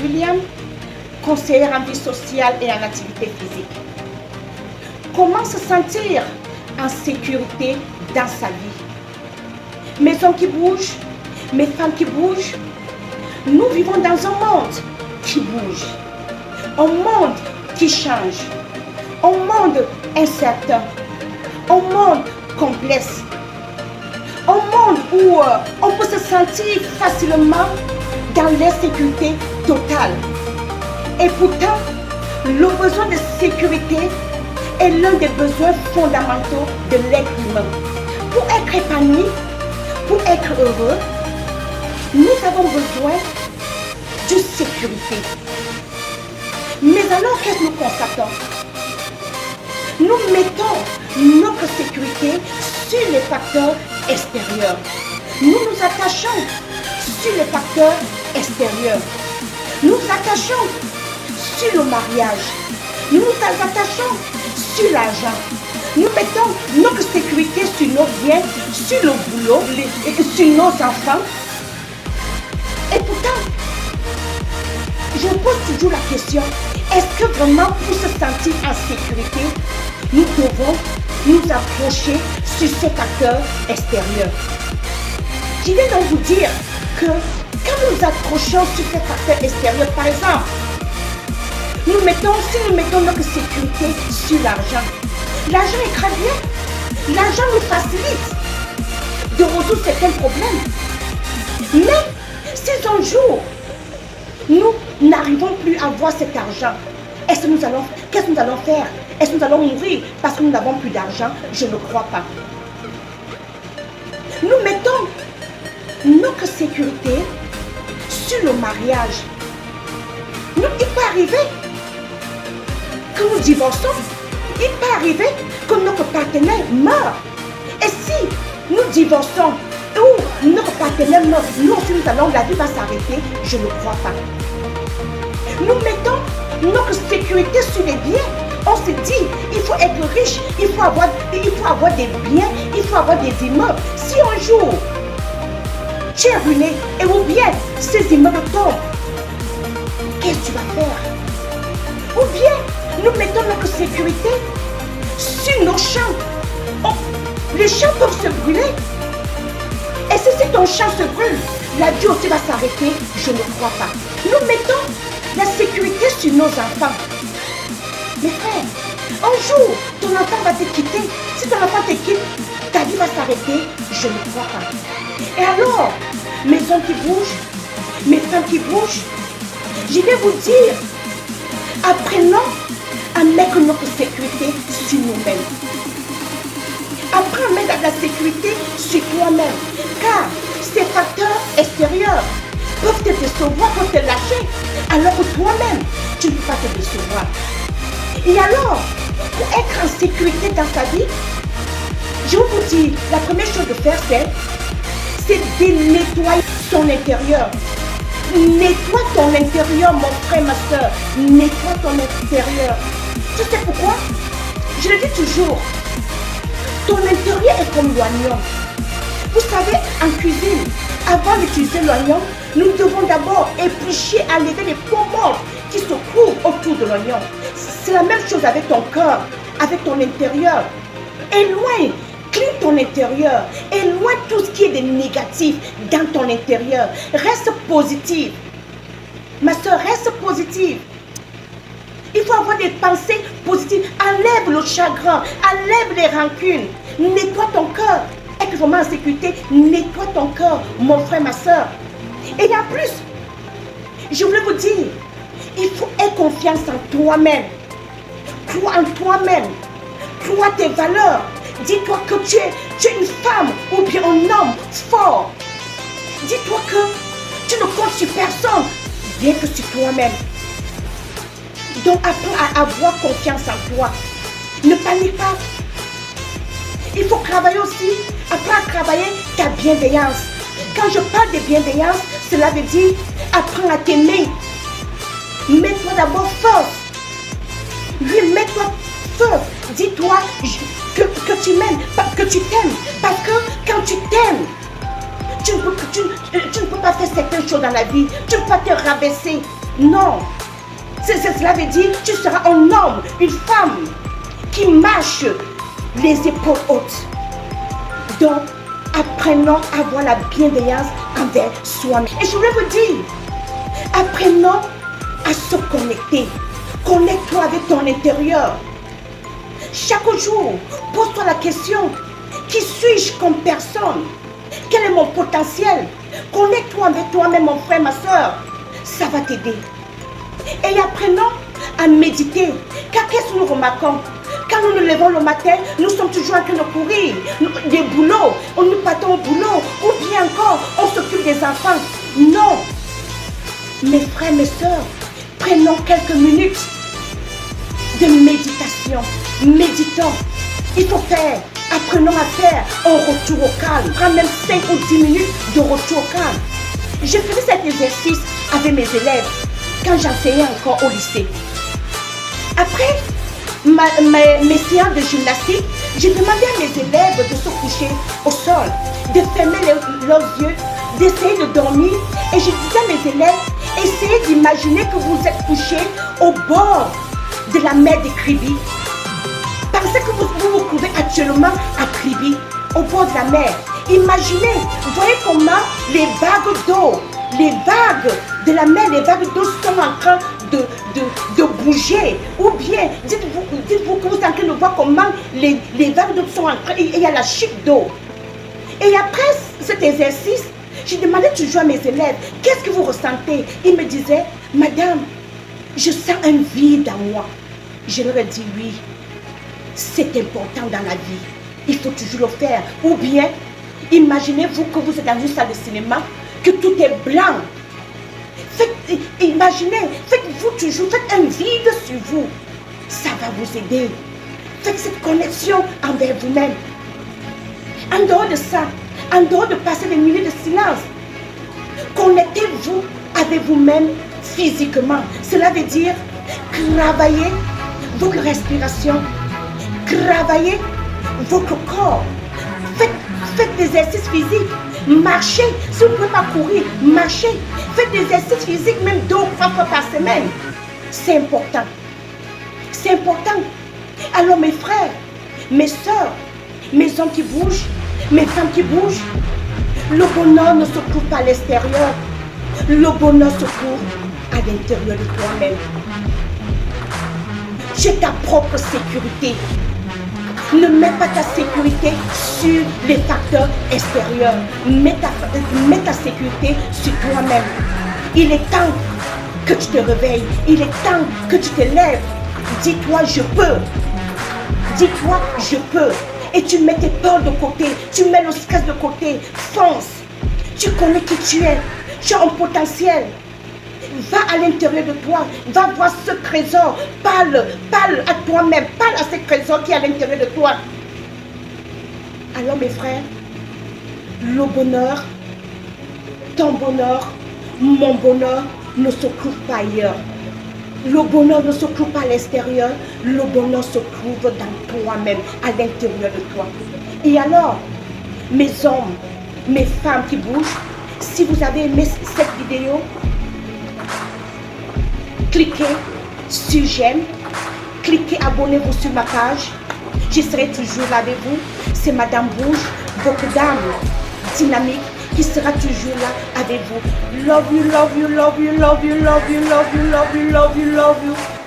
William, conseillère en vie sociale et en activité physique. Comment se sentir en sécurité dans sa vie? Mes hommes qui bougent, mes femmes qui bougent, nous vivons dans un monde qui bouge, un monde qui change, un monde incertain, un monde complexe, un monde où on peut se sentir facilement dans l'insécurité totale. Et pourtant, le besoin de sécurité est l'un des besoins fondamentaux de l'être humain. Pour être épanoui, pour être heureux, nous avons besoin de sécurité. Mais alors, qu'est-ce que nous constatons? Nous mettons notre sécurité sur les facteurs extérieurs. Nous nous attachons sur les facteurs extérieurs. Nous nous attachons sur le mariage. Nous nous attachons sur l'argent. Nous mettons notre sécurité sur nos biens, sur le boulot, sur nos enfants. Et pourtant, je pose toujours la question, est-ce que vraiment pour se sentir en sécurité, nous devons nous approcher sur ces facteurs extérieurs? Je viens donc vous dire que quand nous nous accrochons sur ces facteurs extérieurs, par exemple, si nous mettons notre sécurité sur l'argent, l'argent est très bien. L'argent nous facilite de résoudre certains problèmes. Mais si un jour, nous n'arrivons plus à avoir cet argent, qu'est-ce que nous allons faire? Est-ce que nous allons mourir parce que nous n'avons plus d'argent? Je ne crois pas. Nous mettons notre sécurité sur le mariage. Il peut arriver que nous divorçons. Il peut arriver que notre partenaire meurt. Et si nous divorçons ou notre partenaire meurt, nous aussi la vie va s'arrêter. Je ne crois pas. Nous mettons notre sécurité sur les biens. On se dit, il faut être riche, il faut avoir des biens, il faut avoir des immeubles. Si un jour, tu es ruiné, et ou bien ces immeubles tombent, qu'est-ce que tu vas faire? Ou bien, nous mettons notre sécurité sur nos champs. Oh, les champs peuvent se brûler. Et si ton champ se brûle, la vie aussi va s'arrêter. Je ne crois pas. Nous mettons la sécurité sur nos enfants. Mes frères, un jour, ton enfant va te quitter. Si ton enfant te quitte, ta vie va s'arrêter. Je ne crois pas. Et alors, mes hommes qui bougent, mes femmes qui bougent, je vais vous dire, apprenons à mettre notre sécurité sur nous-mêmes. Apprends à mettre la sécurité sur toi-même. Car ces facteurs extérieurs peuvent te décevoir, peuvent te lâcher. Alors que toi-même, tu ne peux pas te décevoir. Et alors, pour être en sécurité dans ta vie, je vais vous dire, la première chose de faire, c'est de nettoyer son intérieur. Nettoie ton intérieur, mon frère, ma soeur. Nettoie ton intérieur. Tu sais pourquoi? Je le dis toujours. Ton intérieur est comme l'oignon. Vous savez, en cuisine, avant d'utiliser l'oignon, nous devons d'abord éplucher, enlever les peaux mortes qui se trouvent autour de l'oignon. C'est la même chose avec ton cœur, avec ton intérieur. Éloigne, clean ton intérieur. Éloigne tout ce qui est de négatif dans ton intérieur. Reste positive. Ma soeur, reste positive. Il faut avoir des pensées positives. Enlève le chagrin, enlève les rancunes. Nettoie ton cœur. Être vraiment en sécurité, nettoie ton cœur, mon frère, ma soeur. Et en plus, je voulais vous dire, il faut avoir confiance en toi-même. Crois en toi-même. Crois tes valeurs. Dis-toi que tu es une femme ou bien un homme fort. Dis-toi que tu ne comptes sur personne, bien que sur toi-même. Donc apprends à avoir confiance en toi. Ne panique pas. Il faut travailler aussi. Apprends à travailler ta bienveillance. Quand je parle de bienveillance, cela veut dire apprends à t'aimer. Mets-toi d'abord force. Oui, mets-toi force. Dis-toi que tu m'aimes, que tu t'aimes. Parce que quand tu t'aimes, tu ne peux pas faire certaines choses dans la vie. Tu ne peux pas te rabaisser. Non. Cela veut dire tu seras un homme, une femme qui marche les épaules hautes. Donc, apprenons à avoir la bienveillance envers soi-même. Et je voulais vous dire, apprenons à se connecter. Connecte-toi avec ton intérieur. Chaque jour, pose-toi la question, qui suis-je comme personne? Quel est mon potentiel? Connecte-toi avec toi-même, mon frère, ma soeur. Ça va t'aider. Et apprenons à méditer. Car qu'est-ce que nous remarquons? Quand nous nous levons le matin, nous sommes toujours en train de courir. Des boulots, nous partons au boulot. Ou bien encore, on s'occupe des enfants. Non. Mes frères, mes soeurs, prenons quelques minutes de méditation. Méditons. Il faut faire. Apprenons à faire un retour au calme. Prends même 5 ou 10 minutes de retour au calme. Je faisais cet exercice avec mes élèves quand j'enseignais encore au lycée. Après mes séances de gymnastique, j'ai demandé à mes élèves de se coucher au sol, de fermer leurs yeux, d'essayer de dormir. Et je disais à mes élèves, essayez d'imaginer que vous êtes couchés au bord de la mer de Kribi. Pensez que vous vous trouvez actuellement à Kribi, au bord de la mer. Imaginez, voyez comment les vagues d'eau, les vagues de la mer, les vagues d'eau sont en train de bouger. Ou bien, dites-vous que vous êtes en train de voir comment les vagues d'eau sont en train, il y a la chute d'eau. Et après cet exercice, je demandais toujours à mes élèves, qu'est-ce que vous ressentez? Ils me disaient, madame, je sens un vide en moi. Je leur ai dit, oui, c'est important dans la vie. Il faut toujours le faire. Ou bien, imaginez-vous que vous êtes dans une salle de cinéma, que tout est blanc. Imaginez, faites-vous toujours, faites un vide sur vous. Ça va vous aider. Faites cette connexion envers vous-même. En dehors de ça, en dehors de passer des minutes de silence, connectez-vous avec vous-même physiquement. Cela veut dire travailler votre respiration, travailler votre corps. Faites des exercices physiques. Marchez. Si vous ne pouvez pas courir, marchez. Faites des exercices physiques même 2 ou 3 fois par semaine. C'est important. C'est important. Alors mes frères, mes soeurs, mes hommes qui bougent, mes femmes qui bougent, le bonheur ne se trouve pas à l'extérieur. Le bonheur se trouve à l'intérieur de toi-même. J'ai ta propre sécurité. Ne mets pas ta sécurité sur les facteurs extérieurs. Mets ta sécurité sur toi-même. Il est temps que tu te réveilles. Il est temps que tu te lèves. Dis-toi, je peux. Dis-toi, je peux. Et tu mets tes peurs de côté. Tu mets le stress de côté. Fonce. Tu connais qui tu es. Tu as un potentiel. Va à l'intérieur de toi, va voir ce trésor, parle à toi-même, parle à ce trésor qui est à l'intérieur de toi. Alors mes frères, le bonheur, ton bonheur, mon bonheur ne se trouve pas ailleurs. Le bonheur ne se trouve pas à l'extérieur, le bonheur se trouve dans toi-même, à l'intérieur de toi. Et alors, mes hommes, mes femmes qui bougent, si vous avez aimé cette vidéo, cliquez sur j'aime, cliquez abonnez-vous sur ma page. Je serai toujours là avec vous. C'est Madame Bouge, votre dame dynamique qui sera toujours là avec vous. Love you, love you, love you, love you, love you, love you, love you, love you, love you.